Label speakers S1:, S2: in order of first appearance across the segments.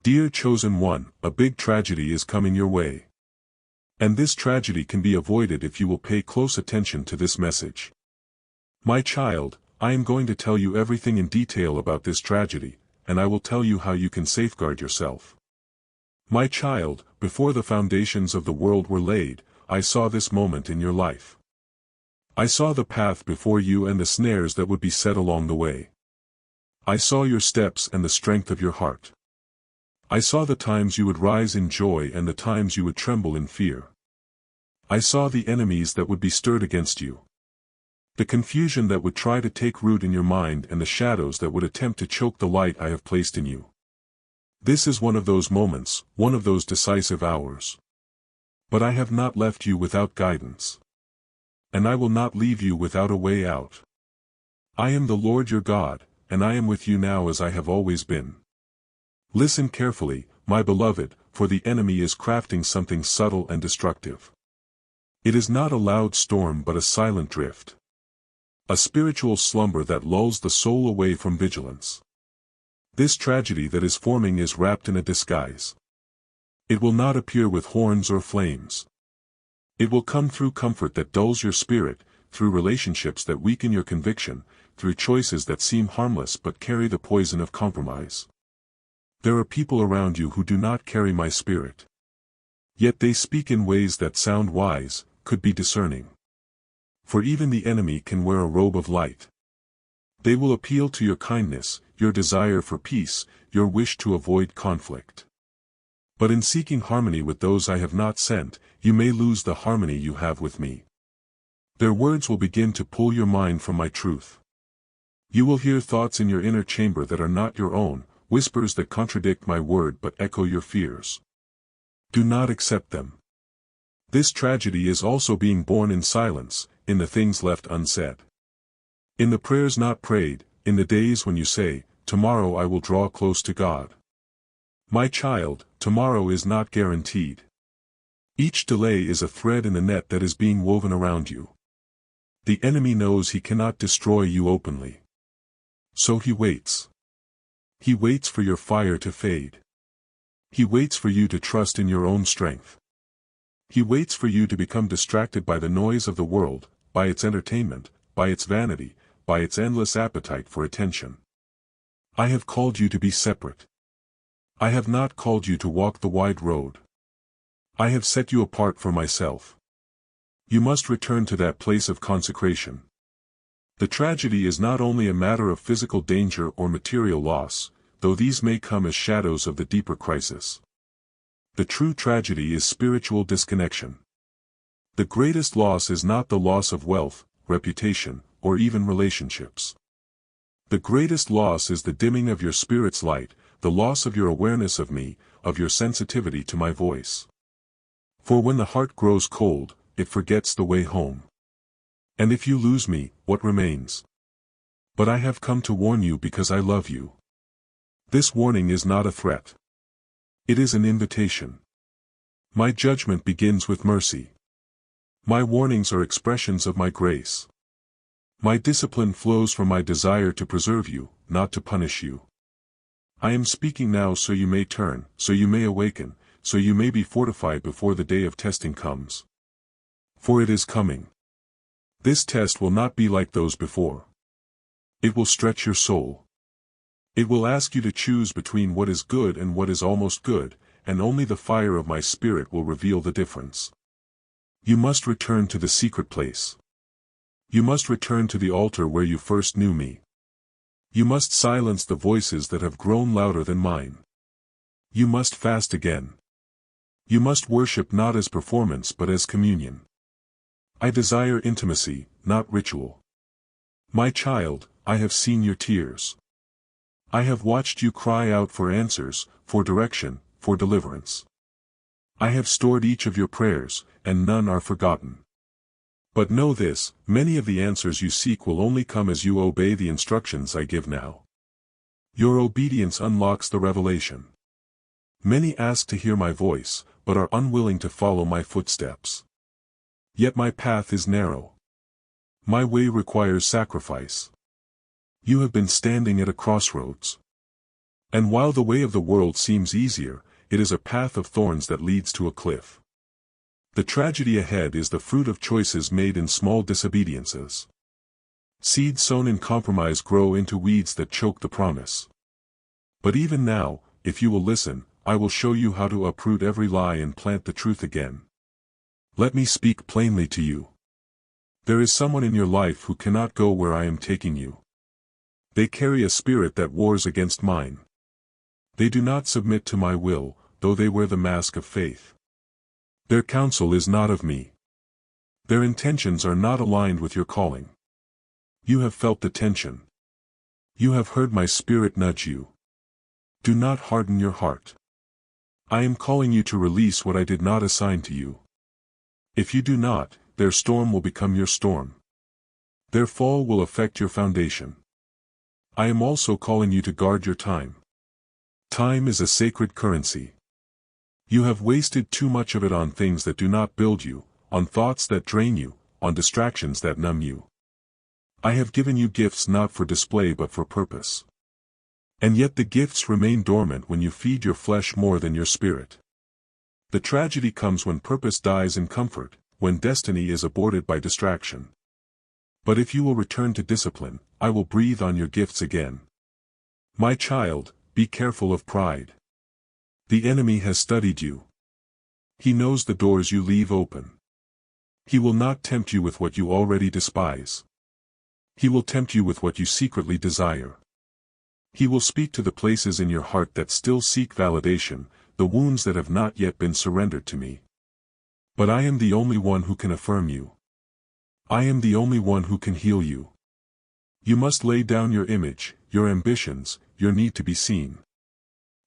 S1: Dear chosen one, a big tragedy is coming your way. And this tragedy can be avoided if you will pay close attention to this message. My child, I am going to tell you everything in detail about this tragedy, and I will tell you how you can safeguard yourself. My child, before the foundations of the world were laid, I saw this moment in your life. I saw the path before you and the snares that would be set along the way. I saw your steps and the strength of your heart. I saw the times you would rise in joy and the times you would tremble in fear. I saw the enemies that would be stirred against you. The confusion that would try to take root in your mind and the shadows that would attempt to choke the light I have placed in you. This is one of those moments, one of those decisive hours. But I have not left you without guidance. And I will not leave you without a way out. I am the Lord your God, and I am with you now as I have always been. Listen carefully, my beloved, for the enemy is crafting something subtle and destructive. It is not a loud storm but a silent drift. A spiritual slumber that lulls the soul away from vigilance. This tragedy that is forming is wrapped in a disguise. It will not appear with horns or flames. It will come through comfort that dulls your spirit, through relationships that weaken your conviction, through choices that seem harmless but carry the poison of compromise. There are people around you who do not carry my spirit. Yet they speak in ways that sound wise, could be discerning. For even the enemy can wear a robe of light. They will appeal to your kindness, your desire for peace, your wish to avoid conflict. But in seeking harmony with those I have not sent, you may lose the harmony you have with me. Their words will begin to pull your mind from my truth. You will hear thoughts in your inner chamber that are not your own, whispers that contradict my word but echo your fears. Do not accept them. This tragedy is also being born in silence, in the things left unsaid. In the prayers not prayed, in the days when you say, tomorrow I will draw close to God. My child, tomorrow is not guaranteed. Each delay is a thread in the net that is being woven around you. The enemy knows he cannot destroy you openly. So he waits. He waits for your fire to fade. He waits for you to trust in your own strength. He waits for you to become distracted by the noise of the world, by its entertainment, by its vanity, by its endless appetite for attention. I have called you to be separate. I have not called you to walk the wide road. I have set you apart for myself. You must return to that place of consecration. The tragedy is not only a matter of physical danger or material loss, though these may come as shadows of the deeper crisis. The true tragedy is spiritual disconnection. The greatest loss is not the loss of wealth, reputation, or even relationships. The greatest loss is the dimming of your spirit's light, the loss of your awareness of me, of your sensitivity to my voice. For when the heart grows cold, it forgets the way home. And if you lose me, what remains? But I have come to warn you because I love you. This warning is not a threat. It is an invitation. My judgment begins with mercy. My warnings are expressions of my grace. My discipline flows from my desire to preserve you, not to punish you. I am speaking now so you may turn, so you may awaken, so you may be fortified before the day of testing comes. For it is coming. This test will not be like those before. It will stretch your soul. It will ask you to choose between what is good and what is almost good, and only the fire of my spirit will reveal the difference. You must return to the secret place. You must return to the altar where you first knew me. You must silence the voices that have grown louder than mine. You must fast again. You must worship not as performance but as communion. I desire intimacy, not ritual. My child, I have seen your tears. I have watched you cry out for answers, for direction, for deliverance. I have stored each of your prayers, and none are forgotten. But know this, many of the answers you seek will only come as you obey the instructions I give now. Your obedience unlocks the revelation. Many ask to hear my voice, but are unwilling to follow my footsteps. Yet my path is narrow. My way requires sacrifice. You have been standing at a crossroads. And while the way of the world seems easier, it is a path of thorns that leads to a cliff. The tragedy ahead is the fruit of choices made in small disobediences. Seeds sown in compromise grow into weeds that choke the promise. But even now, if you will listen, I will show you how to uproot every lie and plant the truth again. Let me speak plainly to you. There is someone in your life who cannot go where I am taking you. They carry a spirit that wars against mine. They do not submit to my will, though they wear the mask of faith. Their counsel is not of me. Their intentions are not aligned with your calling. You have felt the tension. You have heard my spirit nudge you. Do not harden your heart. I am calling you to release what I did not assign to you. If you do not, their storm will become your storm. Their fall will affect your foundation. I am also calling you to guard your time. Time is a sacred currency. You have wasted too much of it on things that do not build you, on thoughts that drain you, on distractions that numb you. I have given you gifts not for display but for purpose. And yet the gifts remain dormant when you feed your flesh more than your spirit. The tragedy comes when purpose dies in comfort, when destiny is aborted by distraction. But if you will return to discipline, I will breathe on your gifts again. My child, be careful of pride. The enemy has studied you. He knows the doors you leave open. He will not tempt you with what you already despise. He will tempt you with what you secretly desire. He will speak to the places in your heart that still seek validation, the wounds that have not yet been surrendered to me. But I am the only one who can affirm you. I am the only one who can heal you. You must lay down your image, your ambitions, your need to be seen.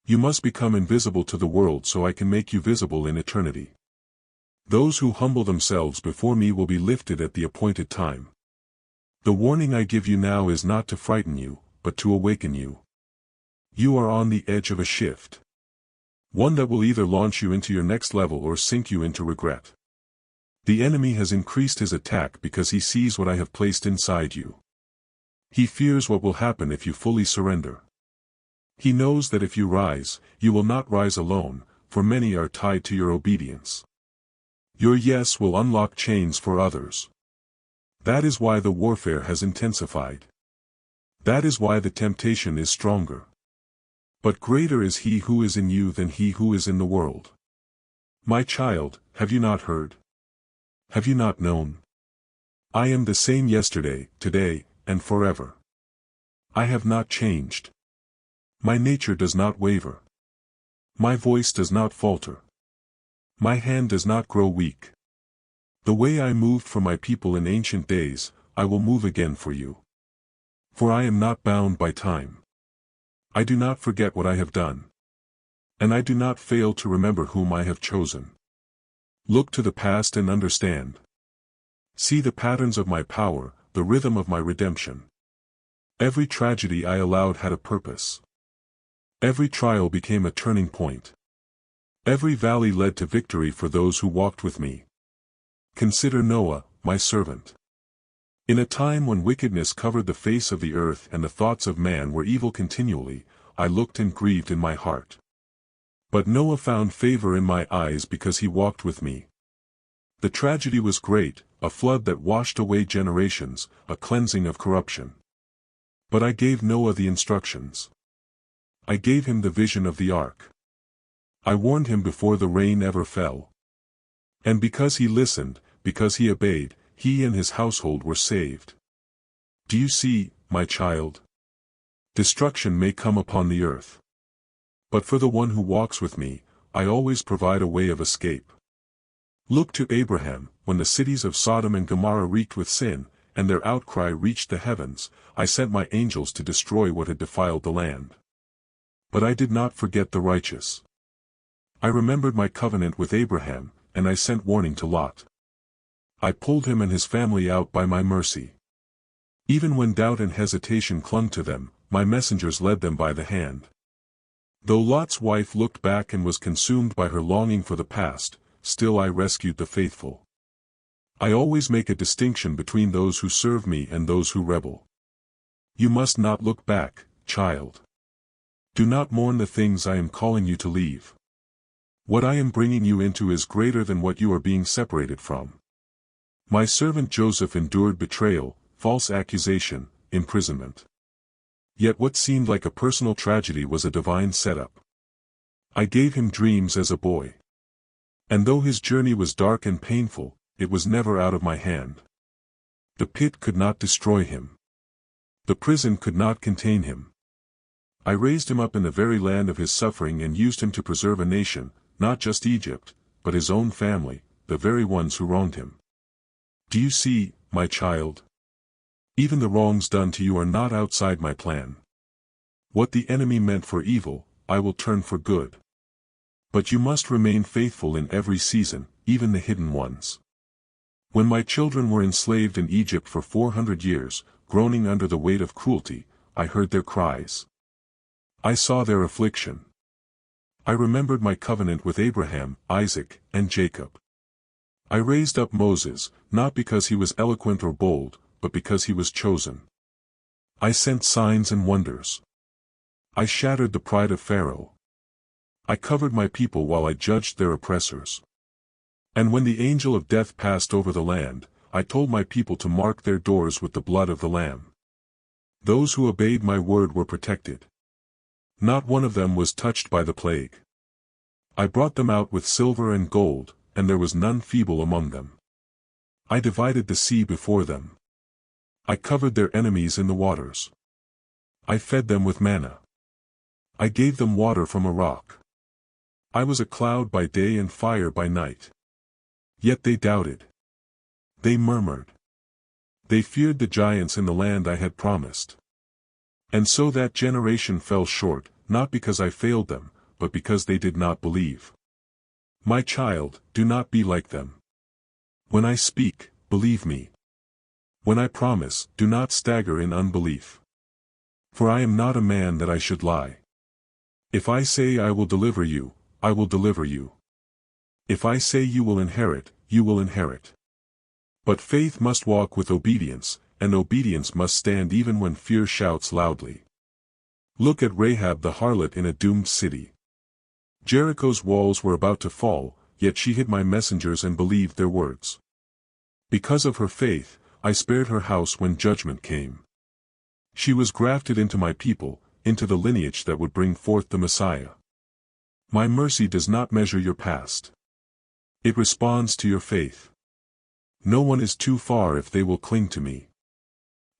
S1: You must become invisible to the world so I can make you visible in eternity. Those who humble themselves before me will be lifted at the appointed time. The warning I give you now is not to frighten you, but to awaken you. You are on the edge of a shift. One that will either launch you into your next level or sink you into regret. The enemy has increased his attack because he sees what I have placed inside you. He fears what will happen if you fully surrender. He knows that if you rise, you will not rise alone, for many are tied to your obedience. Your yes will unlock chains for others. That is why the warfare has intensified. That is why the temptation is stronger. But greater is he who is in you than he who is in the world. My child, have you not heard? Have you not known? I am the same yesterday, today, and forever. I have not changed. My nature does not waver. My voice does not falter. My hand does not grow weak. The way I moved for my people in ancient days, I will move again for you. For I am not bound by time. I do not forget what I have done. And I do not fail to remember whom I have chosen. Look to the past and understand. See the patterns of my power, the rhythm of my redemption. Every tragedy I allowed had a purpose. Every trial became a turning point. Every valley led to victory for those who walked with me. Consider Noah, my servant. In a time when wickedness covered the face of the earth and the thoughts of man were evil continually, I looked and grieved in my heart. But Noah found favor in my eyes because he walked with me. The tragedy was great, a flood that washed away generations, a cleansing of corruption. But I gave Noah the instructions. I gave him the vision of the ark. I warned him before the rain ever fell. And because he listened, because he obeyed, he and his household were saved. Do you see, my child? Destruction may come upon the earth. But for the one who walks with me, I always provide a way of escape. Look to Abraham, when the cities of Sodom and Gomorrah reeked with sin, and their outcry reached the heavens, I sent my angels to destroy what had defiled the land. But I did not forget the righteous. I remembered my covenant with Abraham, and I sent warning to Lot. I pulled him and his family out by my mercy. Even when doubt and hesitation clung to them, my messengers led them by the hand. Though Lot's wife looked back and was consumed by her longing for the past, still I rescued the faithful. I always make a distinction between those who serve me and those who rebel. You must not look back, child. Do not mourn the things I am calling you to leave. What I am bringing you into is greater than what you are being separated from. My servant Joseph endured betrayal, false accusation, imprisonment. Yet what seemed like a personal tragedy was a divine setup. I gave him dreams as a boy. And though his journey was dark and painful, it was never out of my hand. The pit could not destroy him. The prison could not contain him. I raised him up in the very land of his suffering and used him to preserve a nation, not just Egypt, but his own family, the very ones who wronged him. Do you see, my child? Even the wrongs done to you are not outside my plan. What the enemy meant for evil, I will turn for good. But you must remain faithful in every season, even the hidden ones. When my children were enslaved in Egypt for 400 years, groaning under the weight of cruelty, I heard their cries. I saw their affliction. I remembered my covenant with Abraham, Isaac, and Jacob. I raised up Moses, not because he was eloquent or bold, but because he was chosen. I sent signs and wonders. I shattered the pride of Pharaoh. I covered my people while I judged their oppressors. And when the angel of death passed over the land, I told my people to mark their doors with the blood of the Lamb. Those who obeyed my word were protected. Not one of them was touched by the plague. I brought them out with silver and gold, and there was none feeble among them. I divided the sea before them. I covered their enemies in the waters. I fed them with manna. I gave them water from a rock. I was a cloud by day and fire by night. Yet they doubted. They murmured. They feared the giants in the land I had promised. And so that generation fell short, not because I failed them, but because they did not believe. My child, do not be like them. When I speak, believe me. When I promise, do not stagger in unbelief. For I am not a man that I should lie. If I say I will deliver you, I will deliver you. If I say you will inherit, you will inherit. But faith must walk with obedience, and obedience must stand even when fear shouts loudly. Look at Rahab the harlot in a doomed city. Jericho's walls were about to fall, yet she hid my messengers and believed their words. Because of her faith, I spared her house when judgment came. She was grafted into my people, into the lineage that would bring forth the Messiah. My mercy does not measure your past. It responds to your faith. No one is too far if they will cling to me.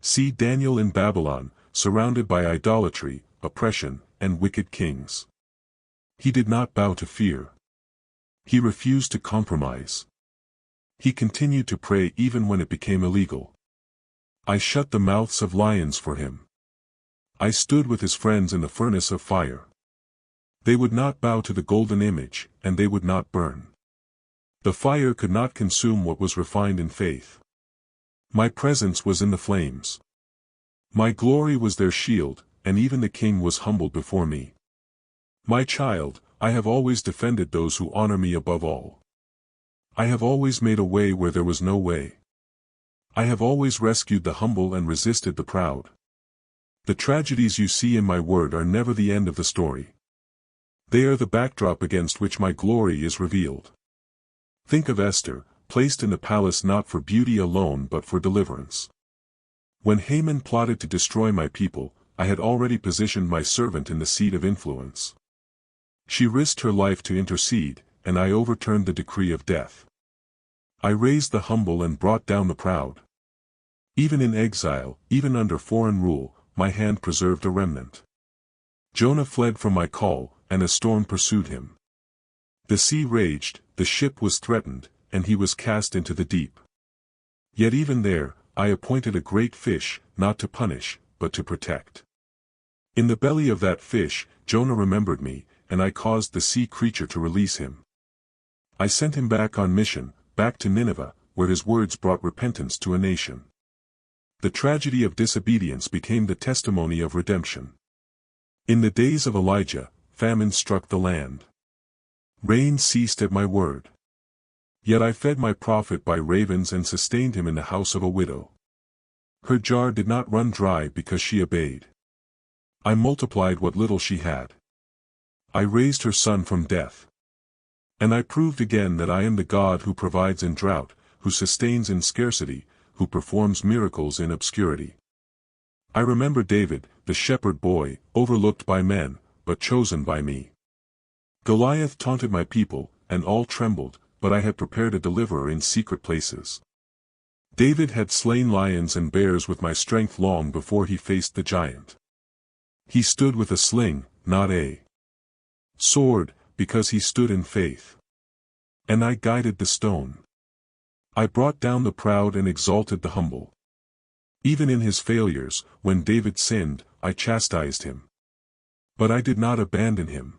S1: See Daniel in Babylon, surrounded by idolatry, oppression, and wicked kings. He did not bow to fear. He refused to compromise. He continued to pray even when it became illegal. I shut the mouths of lions for him. I stood with his friends in the furnace of fire. They would not bow to the golden image, and they would not burn. The fire could not consume what was refined in faith. My presence was in the flames. My glory was their shield, and even the king was humbled before me. My child, I have always defended those who honor me above all. I have always made a way where there was no way. I have always rescued the humble and resisted the proud. The tragedies you see in my word are never the end of the story. They are the backdrop against which my glory is revealed. Think of Esther, placed in the palace not for beauty alone but for deliverance. When Haman plotted to destroy my people, I had already positioned my servant in the seat of influence. She risked her life to intercede, and I overturned the decree of death. I raised the humble and brought down the proud. Even in exile, even under foreign rule, my hand preserved a remnant. Jonah fled from my call, and a storm pursued him. The sea raged, the ship was threatened, and he was cast into the deep. Yet even there, I appointed a great fish, not to punish, but to protect. In the belly of that fish, Jonah remembered me, and I caused the sea creature to release him. I sent him back on mission, back to Nineveh, where his words brought repentance to a nation. The tragedy of disobedience became the testimony of redemption. In the days of Elijah, famine struck the land. Rain ceased at my word. Yet I fed my prophet by ravens and sustained him in the house of a widow. Her jar did not run dry because she obeyed. I multiplied what little she had. I raised her son from death. And I proved again that I am the God who provides in drought, who sustains in scarcity, who performs miracles in obscurity. I remember David, the shepherd boy, overlooked by men, but chosen by me. Goliath taunted my people, and all trembled, but I had prepared a deliverer in secret places. David had slain lions and bears with my strength long before he faced the giant. He stood with a sling, not a sword, because he stood in faith. And I guided the stone. I brought down the proud and exalted the humble. Even in his failures, when David sinned, I chastised him. But I did not abandon him.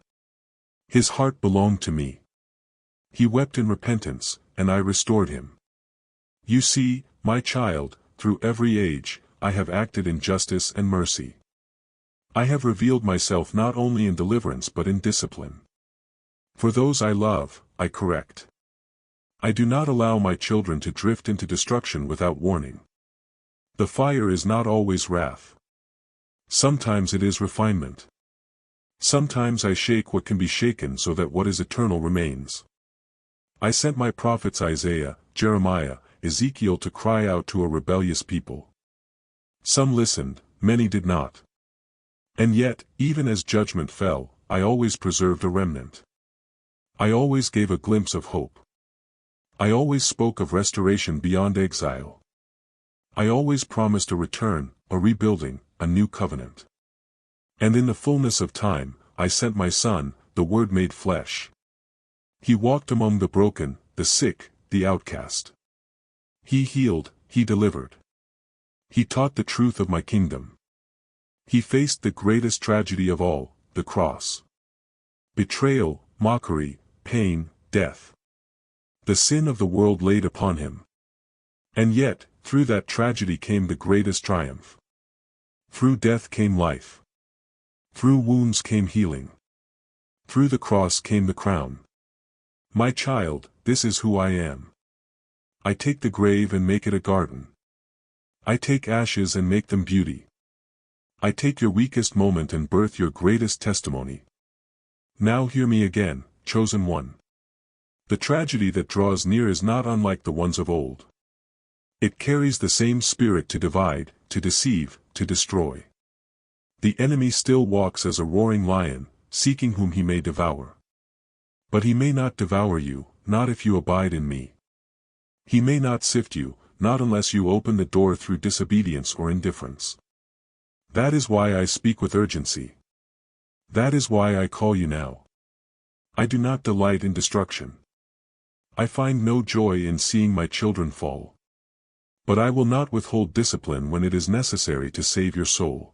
S1: His heart belonged to me. He wept in repentance, and I restored him. You see, my child, through every age, I have acted in justice and mercy. I have revealed myself not only in deliverance but in discipline. For those I love, I correct. I do not allow my children to drift into destruction without warning. The fire is not always wrath. Sometimes it is refinement. Sometimes I shake what can be shaken so that what is eternal remains. I sent my prophets Isaiah, Jeremiah, Ezekiel to cry out to a rebellious people. Some listened, many did not. And yet, even as judgment fell, I always preserved a remnant. I always gave a glimpse of hope. I always spoke of restoration beyond exile. I always promised a return, a rebuilding, a new covenant. And in the fullness of time, I sent my Son, the Word made flesh. He walked among the broken, the sick, the outcast. He healed, he delivered. He taught the truth of my kingdom. He faced the greatest tragedy of all, the cross. Betrayal, mockery, pain, death. The sin of the world laid upon him. And yet, through that tragedy came the greatest triumph. Through death came life. Through wounds came healing. Through the cross came the crown. My child, this is who I am. I take the grave and make it a garden. I take ashes and make them beauty. I take your weakest moment and birth your greatest testimony. Now hear me again, chosen one. The tragedy that draws near is not unlike the ones of old. It carries the same spirit to divide, to deceive, to destroy. The enemy still walks as a roaring lion, seeking whom he may devour. But he may not devour you, not if you abide in me. He may not sift you, not unless you open the door through disobedience or indifference. That is why I speak with urgency. That is why I call you now. I do not delight in destruction. I find no joy in seeing my children fall. But I will not withhold discipline when it is necessary to save your soul.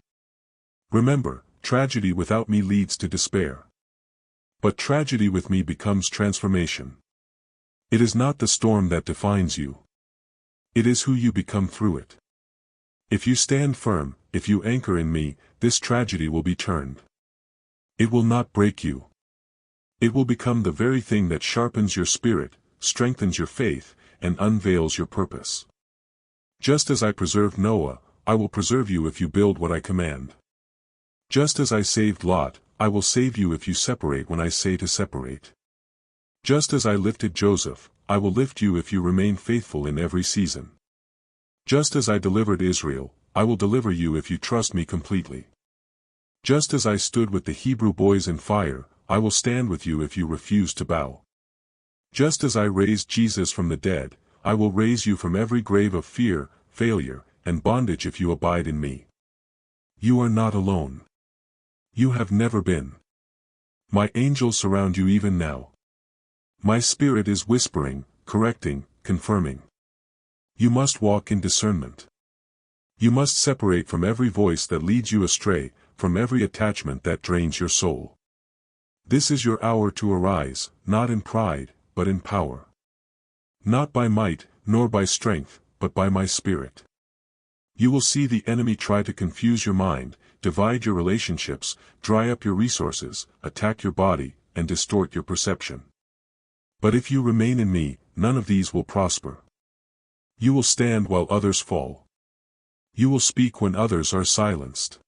S1: Remember, tragedy without me leads to despair. But tragedy with me becomes transformation. It is not the storm that defines you. It is who you become through it. If you stand firm, if you anchor in me, this tragedy will be turned. It will not break you. It will become the very thing that sharpens your spirit, strengthens your faith, and unveils your purpose. Just as I preserved Noah, I will preserve you if you build what I command. Just as I saved Lot, I will save you if you separate when I say to separate. Just as I lifted Joseph, I will lift you if you remain faithful in every season. Just as I delivered Israel, I will deliver you if you trust me completely. Just as I stood with the Hebrew boys in fire, I will stand with you if you refuse to bow. Just as I raised Jesus from the dead, I will raise you from every grave of fear, failure, and bondage if you abide in me. You are not alone. You have never been. My angels surround you even now. My spirit is whispering, correcting, confirming. You must walk in discernment. You must separate from every voice that leads you astray, from every attachment that drains your soul. This is your hour to arise, not in pride, but in power. Not by might, nor by strength, but by my spirit. You will see the enemy try to confuse your mind, divide your relationships, dry up your resources, attack your body, and distort your perception. But if you remain in me, none of these will prosper. You will stand while others fall. You will speak when others are silenced.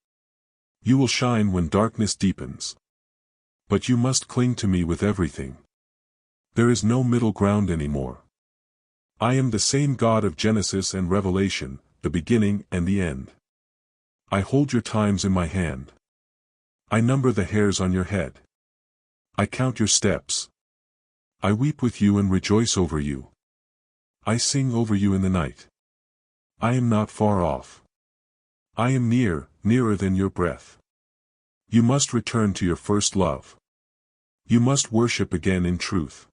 S1: You will shine when darkness deepens. But you must cling to me with everything. There is no middle ground anymore. I am the same God of Genesis and Revelation, the beginning and the end. I hold your times in my hand. I number the hairs on your head. I count your steps. I weep with you and rejoice over you. I sing over you in the night. I am not far off. I am near, nearer than your breath. You must return to your first love. You must worship again in truth.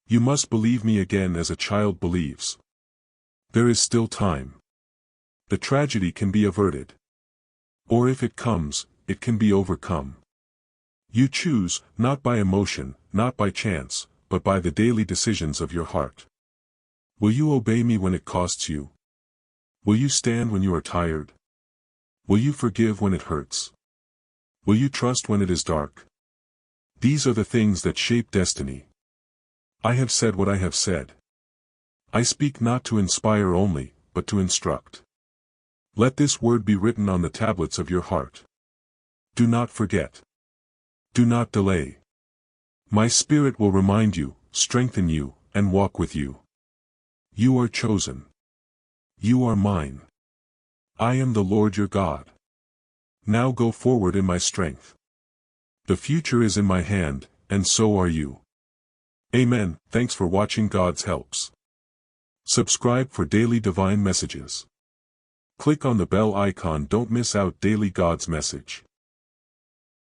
S1: You must believe me again as a child believes. There is still time. The tragedy can be averted. Or if it comes, it can be overcome. You choose, not by emotion, not by chance, but by the daily decisions of your heart. Will you obey me when it costs you? Will you stand when you are tired? Will you forgive when it hurts? Will you trust when it is dark? These are the things that shape destiny. I have said what I have said. I speak not to inspire only, but to instruct. Let this word be written on the tablets of your heart. Do not forget. Do not delay. My Spirit will remind you, strengthen you, and walk with you. You are chosen. You are mine. I am the Lord your God. Now go forward in my strength. The future is in my hand, and so are you. Amen. Thanks for watching God's Helps. Subscribe for daily divine messages. Click on the bell icon. Don't miss out daily God's message.